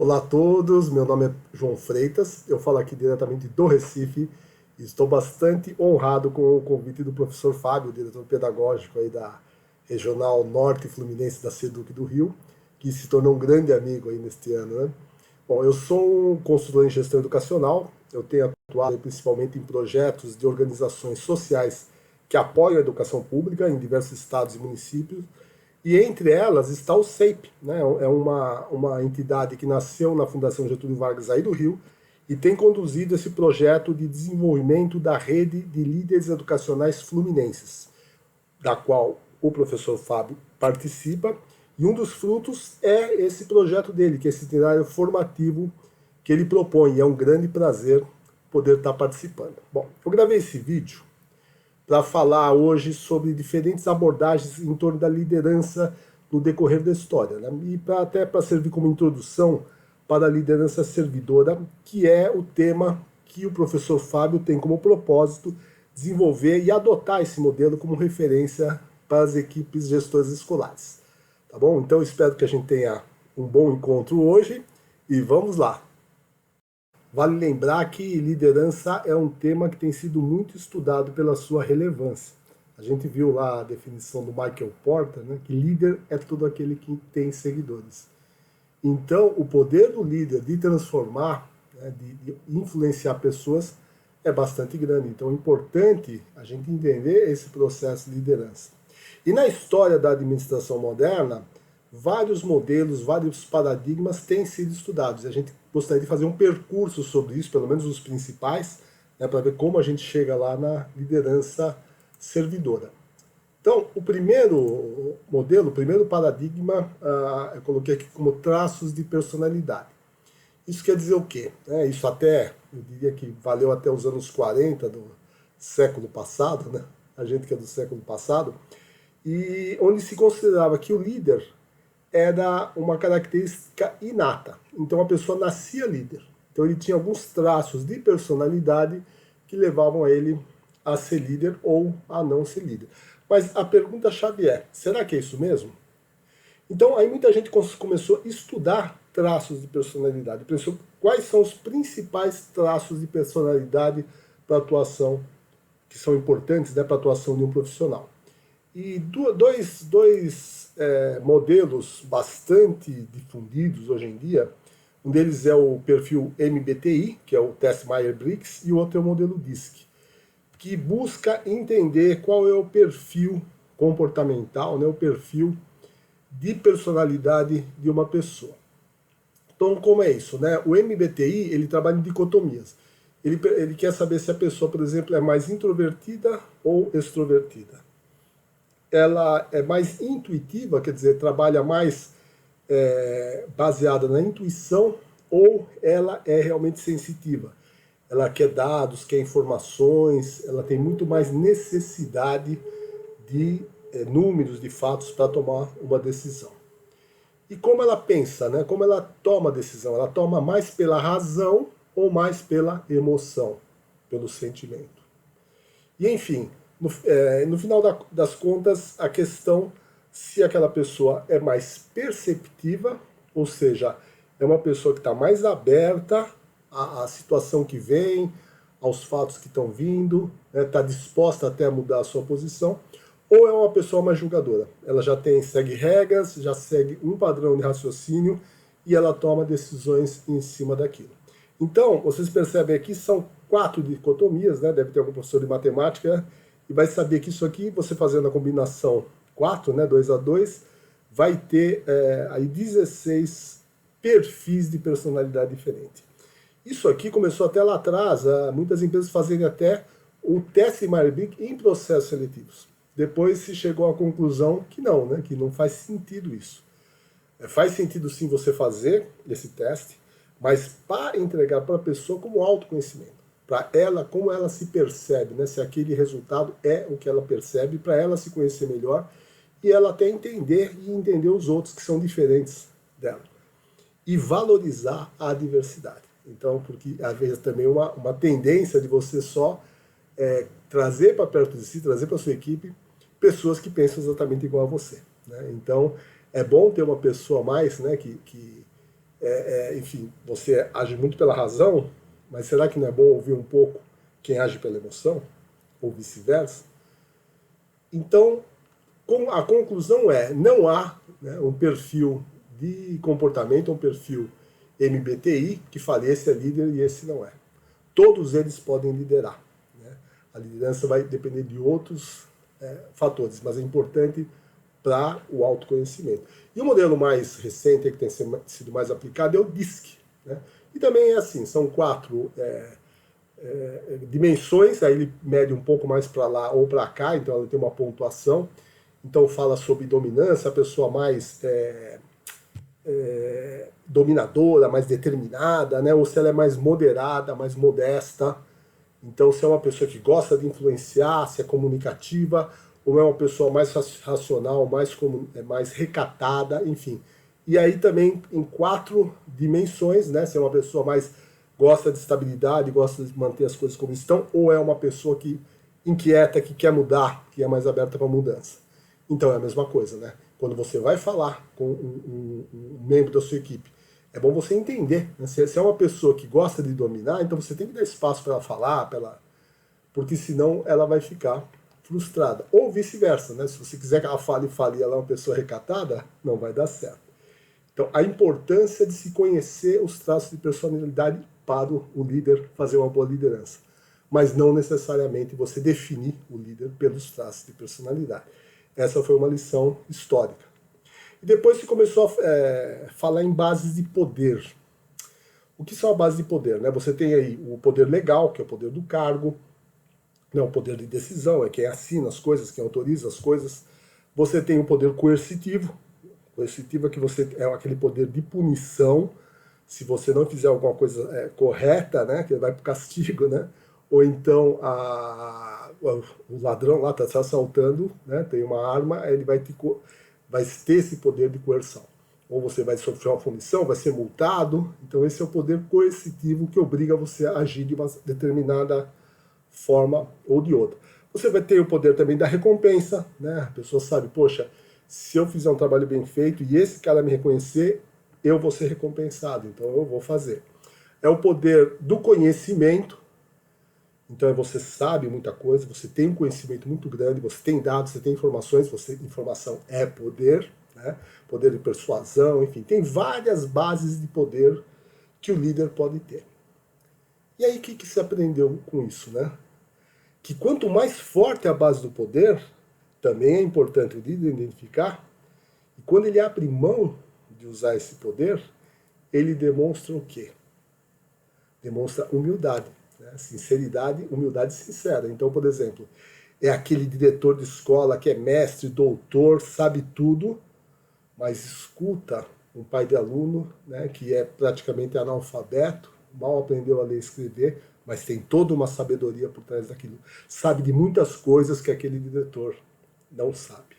Olá a todos, meu nome é João Freitas, eu falo aqui diretamente do Recife e estou bastante honrado com o convite do professor Fábio, diretor pedagógico aí da Regional Norte Fluminense da SEDUC do Rio, que se tornou um grande amigo aí neste ano, né? Bom, eu sou um consultor em gestão educacional, eu tenho atuado principalmente em projetos de organizações sociais que apoiam a educação pública em diversos estados e municípios, e entre elas está o SEIP, né? É uma entidade que nasceu na Fundação Getúlio Vargas aí do Rio e tem conduzido esse projeto de desenvolvimento da rede de líderes educacionais fluminenses, da qual o professor Fábio participa, e um dos frutos é esse projeto dele, que é esse itinerário formativo que ele propõe, e é um grande prazer poder estar participando. Bom, eu gravei esse vídeo para falar hoje sobre diferentes abordagens em torno da liderança no decorrer da história, né? E até para servir como introdução para a liderança servidora, que é o tema que o professor Fábio tem como propósito desenvolver e adotar esse modelo como referência para as equipes gestoras escolares. Tá bom? Então espero que a gente tenha um bom encontro hoje e vamos lá. Vale lembrar que liderança é um tema que tem sido muito estudado pela sua relevância. A gente viu lá a definição do Michael Porter, né, que líder é todo aquele que tem seguidores. Então, o poder do líder de transformar, né, de influenciar pessoas, é bastante grande. Então, é importante a gente entender esse processo de liderança. E na história da administração moderna, vários modelos, vários paradigmas têm sido estudados. E a gente gostaria de fazer um percurso sobre isso, pelo menos os principais, né, para ver como a gente chega lá na liderança servidora. Então, o primeiro modelo, o primeiro paradigma, eu coloquei aqui como traços de personalidade. Isso quer dizer o quê? Isso até, eu diria que valeu até os anos 40 do século passado, né? A gente que é do século passado, e onde se considerava que o líder era uma característica inata. Então a pessoa nascia líder. Então ele tinha alguns traços de personalidade que levavam a ele a ser líder ou a não ser líder. Mas a pergunta-chave é, será que é isso mesmo? Então aí muita gente começou a estudar traços de personalidade. Pensou quais são os principais traços de personalidade para a atuação, que são importantes, né, para a atuação de um profissional. E dois modelos bastante difundidos hoje em dia, um deles é o perfil MBTI, que é o teste Myers-Briggs, e o outro é o modelo DISC, que busca entender qual é o perfil comportamental, né, o perfil de personalidade de uma pessoa. Então, como é isso? Né? O MBTI ele trabalha em dicotomias. Ele quer saber se a pessoa, por exemplo, é mais introvertida ou extrovertida. Ela é mais intuitiva, quer dizer, trabalha mais baseada na intuição, ou ela é realmente sensitiva. Ela quer dados, quer informações, ela tem muito mais necessidade de números, de fatos para tomar uma decisão. E como ela pensa, né? Como ela toma a decisão? Ela toma mais pela razão ou mais pela emoção, pelo sentimento? E enfim, no final das contas, a questão se aquela pessoa é mais perceptiva, ou seja, é uma pessoa que está mais aberta à situação que vem, aos fatos que estão vindo, está disposta até a mudar a sua posição, ou é uma pessoa mais julgadora. Ela já segue regras, já segue um padrão de raciocínio e ela toma decisões em cima daquilo. Então, vocês percebem aqui, são 4 dicotomias, né? Deve ter algum professor de matemática e vai saber que isso aqui, você fazendo a combinação 4, né, 2 a 2, vai ter aí 16 perfis de personalidade diferente. Isso aqui começou até lá atrás, muitas empresas fazerem até o teste Myers-Briggs em processos seletivos. Depois se chegou à conclusão que não, né, que não faz sentido isso. Faz sentido sim você fazer esse teste, mas para entregar para a pessoa como autoconhecimento. Para ela, como ela se percebe, né, se aquele resultado é o que ela percebe, para ela se conhecer melhor e ela até entender e entender os outros que são diferentes dela. E valorizar a diversidade. Então, porque às vezes também uma tendência de você só trazer para perto de si, trazer para sua equipe pessoas que pensam exatamente igual a você. Né? Então, é bom ter uma pessoa a mais, né, que enfim, você age muito pela razão, mas será que não é bom ouvir um pouco quem age pela emoção? Ou vice-versa? Então, a conclusão é, não há, né, um perfil de comportamento, um perfil MBTI que fale esse é líder e esse não é. Todos eles podem liderar. Né? A liderança vai depender de outros fatores, mas é importante para o autoconhecimento. E o modelo mais recente, que tem sido mais aplicado, é o DISC. Né? E também é assim, são 4 dimensões, aí ele mede um pouco mais para lá ou para cá, então ela tem uma pontuação. Então fala sobre dominância, a pessoa mais dominadora, mais determinada, né? Ou se ela é mais moderada, mais modesta. Então, se é uma pessoa que gosta de influenciar, se é comunicativa, ou é uma pessoa mais racional, mais recatada, enfim. E aí também em 4 dimensões, né? Se é uma pessoa mais gosta de estabilidade, gosta de manter as coisas como estão, ou é uma pessoa que inquieta, que quer mudar, que é mais aberta para mudança. Então é a mesma coisa, né? Quando você vai falar com um membro da sua equipe, é bom você entender, né? Se é uma pessoa que gosta de dominar, então você tem que dar espaço para ela falar, porque senão ela vai ficar frustrada. Ou vice-versa, né? Se você quiser que ela fale e ela é uma pessoa recatada, não vai dar certo. Então, a importância de se conhecer os traços de personalidade para o líder fazer uma boa liderança. Mas não necessariamente você definir o líder pelos traços de personalidade. Essa foi uma lição histórica. E depois se começou a falar em bases de poder. O que são a base de poder? Né? Você tem aí o poder legal, que é o poder do cargo, né? O poder de decisão, é quem assina as coisas, quem autoriza as coisas. Você tem o poder coercitivo. Coercitivo é que você é aquele poder de punição, se você não fizer alguma coisa correta, né? Que vai para o castigo, né? Ou então o ladrão lá está se assaltando, né? Tem uma arma, ele vai ter esse poder de coerção. Ou você vai sofrer uma punição, vai ser multado. Então esse é o poder coercitivo que obriga você a agir de uma determinada forma ou de outra. Você vai ter o poder também da recompensa, né? A pessoa sabe, poxa, se eu fizer um trabalho bem feito e esse cara me reconhecer, eu vou ser recompensado, então eu vou fazer. É o poder do conhecimento, então você sabe muita coisa, você tem um conhecimento muito grande, você tem dados, você tem informações, informação é poder, né? Poder de persuasão, enfim, tem várias bases de poder que o líder pode ter. E aí o que se aprendeu com isso, né? Que quanto mais forte é a base do poder, também é importante o líder identificar, e quando ele abre mão de usar esse poder, ele demonstra o quê? Demonstra humildade, né? Sinceridade, humildade sincera. Então, por exemplo, é aquele diretor de escola que é mestre, doutor, sabe tudo, mas escuta um pai de aluno, né, que é praticamente analfabeto, mal aprendeu a ler e escrever, mas tem toda uma sabedoria por trás daquilo. Sabe de muitas coisas que aquele diretor não sabe.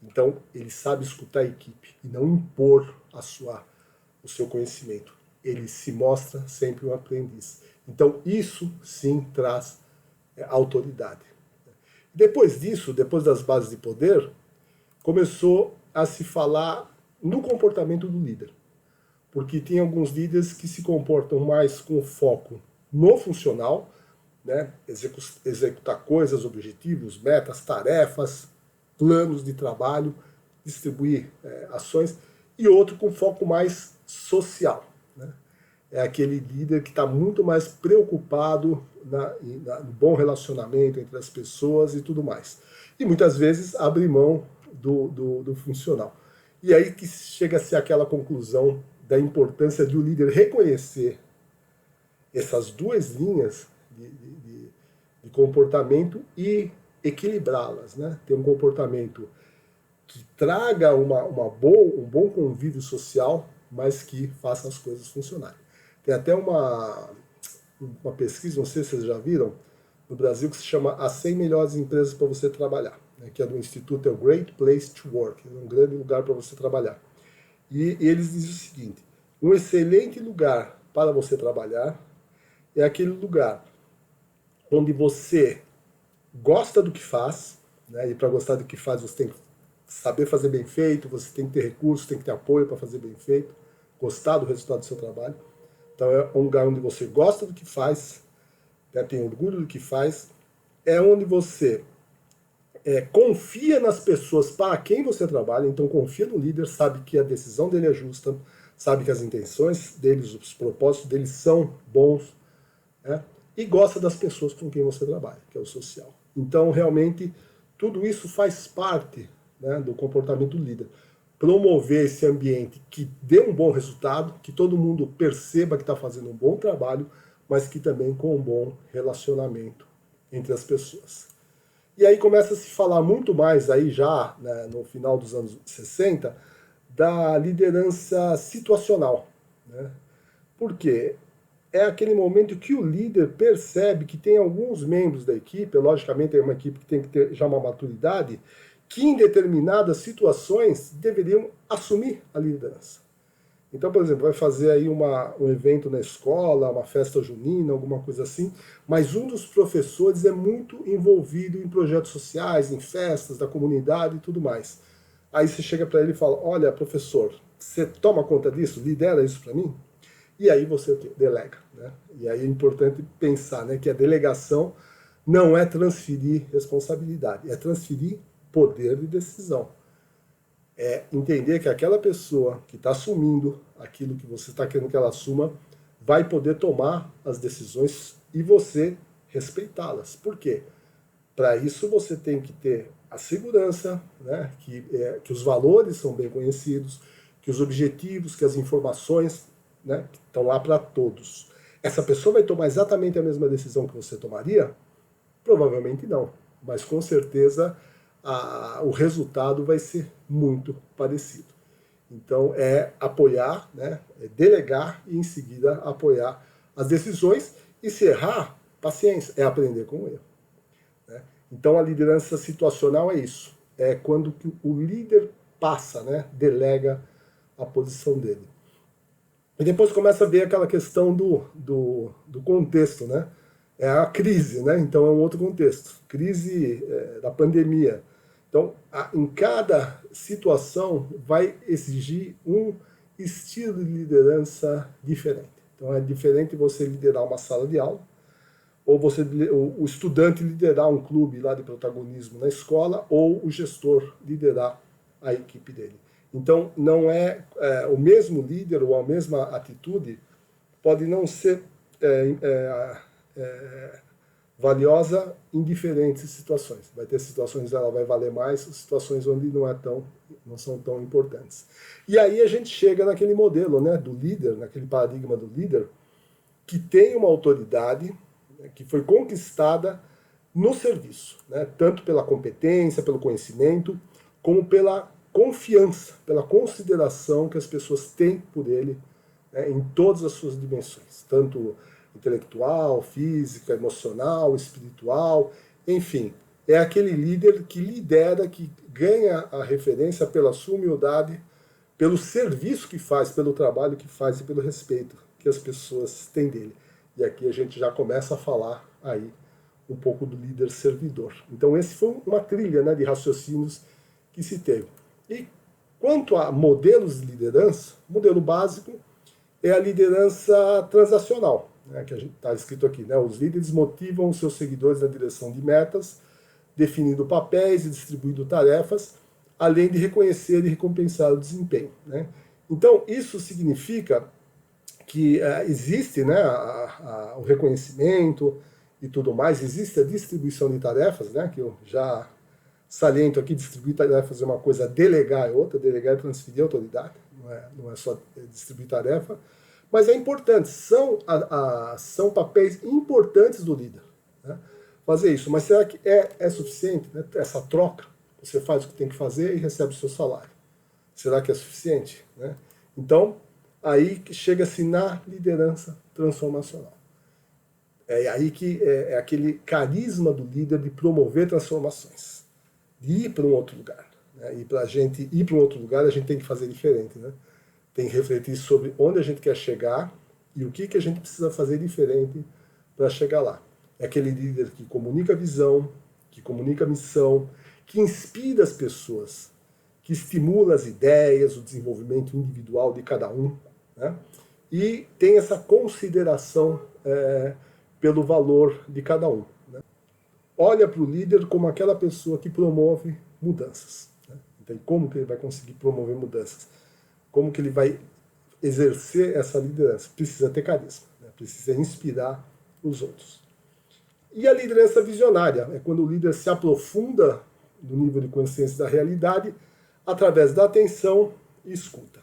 Então, ele sabe escutar a equipe e não impor o seu conhecimento. Ele se mostra sempre um aprendiz. Então, isso sim traz autoridade. Depois disso, depois das bases de poder, começou a se falar no comportamento do líder. Porque tem alguns líderes que se comportam mais com foco no funcional, né? Executar coisas, objetivos, metas, tarefas, planos de trabalho, distribuir ações, e outro com foco mais social. Né? É aquele líder que está muito mais preocupado no bom relacionamento entre as pessoas e tudo mais. E muitas vezes abre mão do funcional. E aí que chega a ser aquela conclusão da importância de o líder reconhecer essas duas linhas de comportamento e equilibrá-las, né? Ter um comportamento que traga um bom convívio social, mas que faça as coisas funcionarem. Tem até uma pesquisa, não sei se vocês já viram, no Brasil, que se chama As 100 Melhores Empresas para Você Trabalhar, né? Que é do Instituto é o Great Place to Work, é um grande lugar para você trabalhar. E eles dizem o seguinte: um excelente lugar para você trabalhar é aquele lugar onde você gosta do que faz, né? E para gostar do que faz você tem que saber fazer bem feito, você tem que ter recursos, tem que ter apoio para fazer bem feito, gostar do resultado do seu trabalho. Então é um lugar onde você gosta do que faz, né, tem orgulho do que faz, é onde você confia nas pessoas para quem você trabalha, então confia no líder, sabe que a decisão dele é justa, sabe que as intenções deles, os propósitos deles são bons, né, e gosta das pessoas com quem você trabalha, que é o social. Então, realmente, tudo isso faz parte, né, do comportamento do líder. Promover esse ambiente que dê um bom resultado, que todo mundo perceba que está fazendo um bom trabalho, mas que também com um bom relacionamento entre as pessoas. E aí começa a se falar muito mais aí já, né, no final dos anos 60, da liderança situacional, né? Por quê? É aquele momento que o líder percebe que tem alguns membros da equipe, logicamente é uma equipe que tem que ter já uma maturidade, que em determinadas situações deveriam assumir a liderança. Então, por exemplo, vai fazer aí um evento na escola, uma festa junina, alguma coisa assim, mas um dos professores é muito envolvido em projetos sociais, em festas da comunidade e tudo mais. Aí você chega para ele e fala, olha, professor, você toma conta disso? Lidera isso para mim? E aí você o quê? Delega, né? E aí é importante pensar, né, que a delegação não é transferir responsabilidade, é transferir poder de decisão. É entender que aquela pessoa que está assumindo aquilo que você está querendo que ela assuma vai poder tomar as decisões e você respeitá-las. Por quê? Para isso você tem que ter a segurança, né, que os valores são bem conhecidos, que os objetivos, que as informações, né, estão lá para todos. Essa pessoa vai tomar exatamente a mesma decisão que você tomaria? Provavelmente não, mas com certeza o resultado vai ser muito parecido. Então é apoiar, né, é delegar e em seguida apoiar as decisões e se errar, paciência, é aprender com o erro. Né? Então a liderança situacional é isso, é quando o líder passa, né, delega a posição dele. E depois começa a ver aquela questão do contexto, né? É a crise, né? Então é um outro contexto. Crise da pandemia. Então, em cada situação vai exigir um estilo de liderança diferente. Então é diferente você liderar uma sala de aula, ou o estudante liderar um clube lá de protagonismo na escola, ou o gestor liderar a equipe dele. Então, não o mesmo líder ou a mesma atitude pode não ser valiosa em diferentes situações. Vai ter situações onde ela vai valer mais, situações onde não são tão importantes. E aí a gente chega naquele modelo, né, do líder, naquele paradigma do líder, que tem uma autoridade, né, que foi conquistada no serviço, né, tanto pela competência, pelo conhecimento, como pela confiança, pela consideração que as pessoas têm por ele, né, em todas as suas dimensões, tanto intelectual, física, emocional, espiritual, enfim. É aquele líder que lidera, que ganha a referência pela sua humildade, pelo serviço que faz, pelo trabalho que faz e pelo respeito que as pessoas têm dele. E aqui a gente já começa a falar aí um pouco do líder servidor. Então esse foi uma trilha, né, de raciocínios que se teve. E quanto a modelos de liderança, o modelo básico é a liderança transacional, né, que a gente está escrito aqui, né? Os líderes motivam os seus seguidores na direção de metas, definindo papéis e distribuindo tarefas, além de reconhecer e recompensar o desempenho, né? Então, isso significa que existe, né, o reconhecimento e tudo mais, existe a distribuição de tarefas, né, que eu já saliento aqui, distribuir tarefas é uma coisa, delegar é outra, delegar é transferir a autoridade, não é só distribuir tarefa, mas é importante, são papéis importantes do líder, né, fazer isso. Mas será que é suficiente, né, essa troca? Você faz o que tem que fazer e recebe o seu salário. Será que é suficiente? Né? Então, aí chega-se na liderança transformacional. É aí que é aquele carisma do líder de promover transformações, de ir para um outro lugar, né? E para a gente ir para um outro lugar, a gente tem que fazer diferente, né? Tem que refletir sobre onde a gente quer chegar e o que a gente precisa fazer diferente para chegar lá. É aquele líder que comunica a visão, que comunica a missão, que inspira as pessoas, que estimula as ideias, o desenvolvimento individual de cada um, né? E tem essa consideração pelo valor de cada um, né? Olha para o líder como aquela pessoa que promove mudanças, né? Então, como que ele vai conseguir promover mudanças? Como que ele vai exercer essa liderança? Precisa ter carisma, né? Precisa inspirar os outros. E a liderança visionária é quando o líder se aprofunda no nível de consciência da realidade através da atenção e escuta.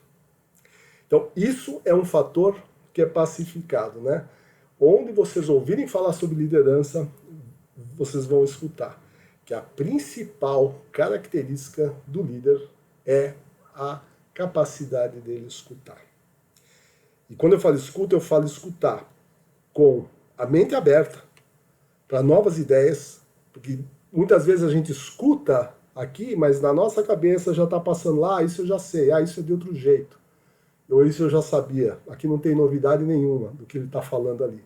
Então, isso é um fator que é pacificado, né? Onde vocês ouvirem falar sobre liderança, vocês vão escutar que a principal característica do líder é a capacidade dele escutar. E quando eu falo escutar com a mente aberta para novas ideias, porque muitas vezes a gente escuta aqui, mas na nossa cabeça já está passando lá, isso eu já sei, isso é de outro jeito. Ou isso eu já sabia. Aqui não tem novidade nenhuma do que ele está falando ali.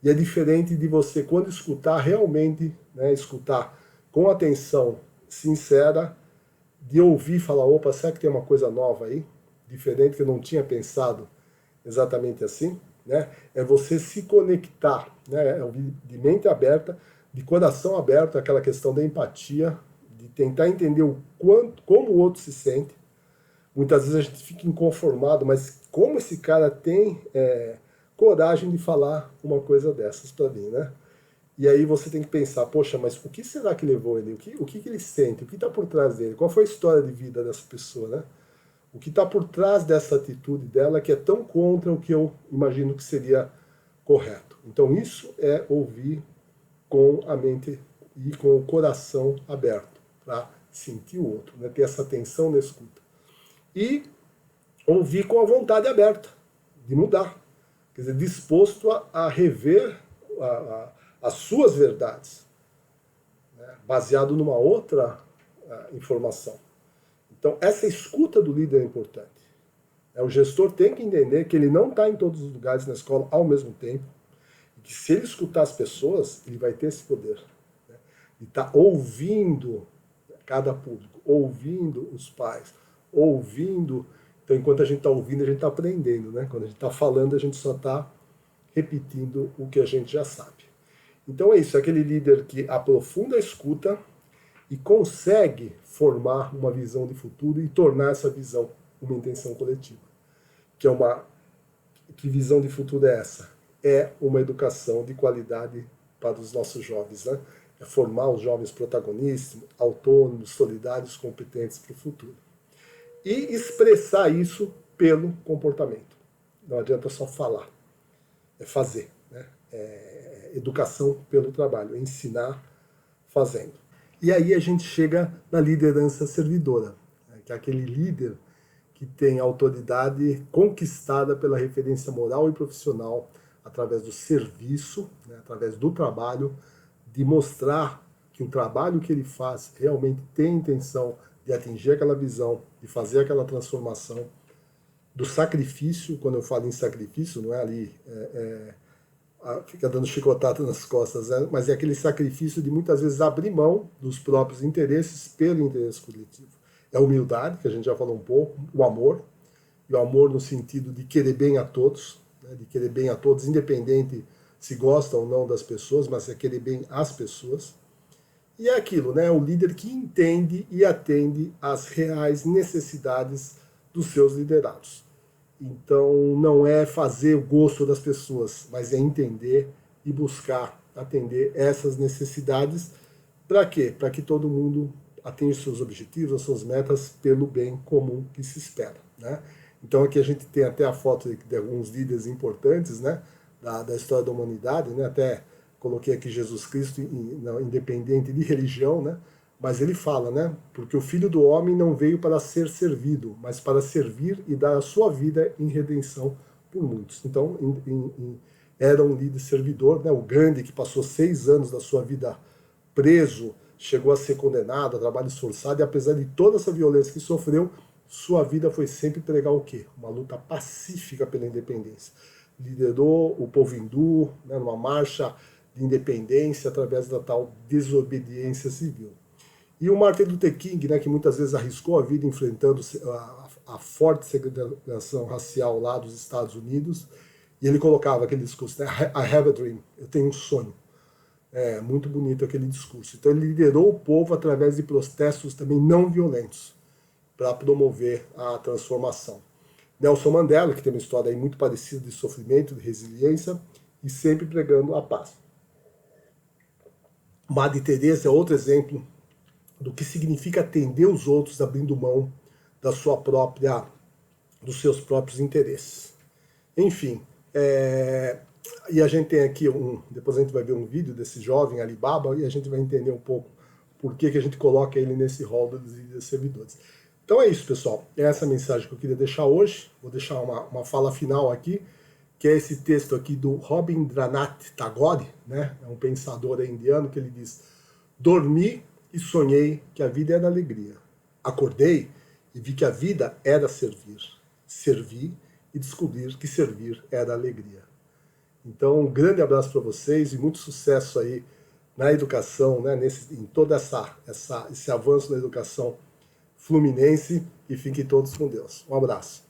E é diferente de você, quando escutar, realmente, né, escutar com atenção sincera, de ouvir e falar, opa, será que tem uma coisa nova aí? Diferente, que eu não tinha pensado exatamente assim. Né? É você se conectar, né, de mente aberta, de coração aberto, aquela questão da empatia, de tentar entender como o outro se sente. Muitas vezes a gente fica inconformado, mas como esse cara tem coragem de falar uma coisa dessas para mim, né? E aí você tem que pensar, poxa, mas o que será que levou ele? O que ele sente? O que está por trás dele? Qual foi a história de vida dessa pessoa, né? O que está por trás dessa atitude dela que é tão contra o que eu imagino que seria correto. Então isso é ouvir com a mente e com o coração aberto, para sentir o outro, né? Ter essa atenção na escuta. E ouvir com a vontade aberta, de mudar. Quer dizer, disposto a rever as suas verdades, né? Baseado numa outra informação. Então, essa escuta do líder é importante. O gestor tem que entender que ele não está em todos os lugares na escola ao mesmo tempo, e que se ele escutar as pessoas, ele vai ter esse poder, né? De estar ouvindo cada público, ouvindo os pais, ouvindo. Então, enquanto a gente está ouvindo, a gente está aprendendo, né? Quando a gente está falando, a gente só está repetindo o que a gente já sabe. Então é isso, é aquele líder que aprofunda a escuta e consegue formar uma visão de futuro e tornar essa visão uma intenção coletiva. Que visão de futuro é essa? É uma educação de qualidade para os nossos jovens, né? É formar os jovens protagonistas, autônomos, solidários, competentes para o futuro. E expressar isso pelo comportamento. Não adianta só falar, é fazer, né? É educação pelo trabalho, é ensinar fazendo. E aí a gente chega na liderança servidora, né? Que é aquele líder que tem autoridade conquistada pela referência moral e profissional através do serviço, né? Através do trabalho, de mostrar que o trabalho que ele faz realmente tem a intenção de atingir aquela visão, de fazer aquela transformação, do sacrifício. Quando eu falo em sacrifício, não é ali fica dando chicotada nas costas, né? Mas é aquele sacrifício de muitas vezes abrir mão dos próprios interesses pelo interesse coletivo. É a humildade, que a gente já falou um pouco, o amor, e o amor no sentido de querer bem a todos, né? De querer bem a todos, independente se gosta ou não das pessoas, mas é querer bem às pessoas. E é aquilo, né? O líder que entende e atende às reais necessidades dos seus liderados. Então, não é fazer o gosto das pessoas, mas é entender e buscar atender essas necessidades. Para quê? Para que todo mundo atinja seus objetivos, as suas metas, pelo bem comum que se espera, né? Então, aqui a gente tem até a foto de alguns líderes importantes, né? Da história da humanidade, né? Até coloquei aqui Jesus Cristo, independente de religião, né? Mas ele fala, né? Porque o Filho do Homem não veio para ser servido, mas para servir e dar a sua vida em redenção por muitos. Então, era um líder servidor, né? O Gandhi, que passou 6 anos da sua vida preso, chegou a ser condenado a trabalho esforçado, e apesar de toda essa violência que sofreu, sua vida foi sempre pregar o quê? Uma luta pacífica pela independência. Liderou o povo hindu, né, numa marcha de independência através da tal desobediência civil. E o Martin Luther King, né, que muitas vezes arriscou a vida enfrentando a forte segregação racial lá dos Estados Unidos, e ele colocava aquele discurso, né? I have a dream, eu tenho um sonho. É muito bonito aquele discurso. Então ele liderou o povo através de protestos também não violentos para promover a transformação. Nelson Mandela, que tem uma história aí muito parecida de sofrimento, de resiliência, e sempre pregando a paz. Madre Teresa é outro exemplo do que significa atender os outros abrindo mão dos seus próprios interesses. Enfim, e a gente tem aqui depois a gente vai ver um vídeo desse jovem Alibaba e a gente vai entender um pouco por que a gente coloca ele nesse rol dos servidores. Então é isso, pessoal. É essa mensagem que eu queria deixar hoje. Vou deixar uma fala final aqui, que é esse texto aqui do Rabindranath Tagore, né? É um pensador indiano, que ele diz: dormi e sonhei que a vida era alegria. Acordei e vi que a vida era servir. Servi e descobrir que servir era alegria. Então, um grande abraço para vocês e muito sucesso aí na educação, né? Em todo esse avanço na educação fluminense, e fiquem todos com Deus. Um abraço.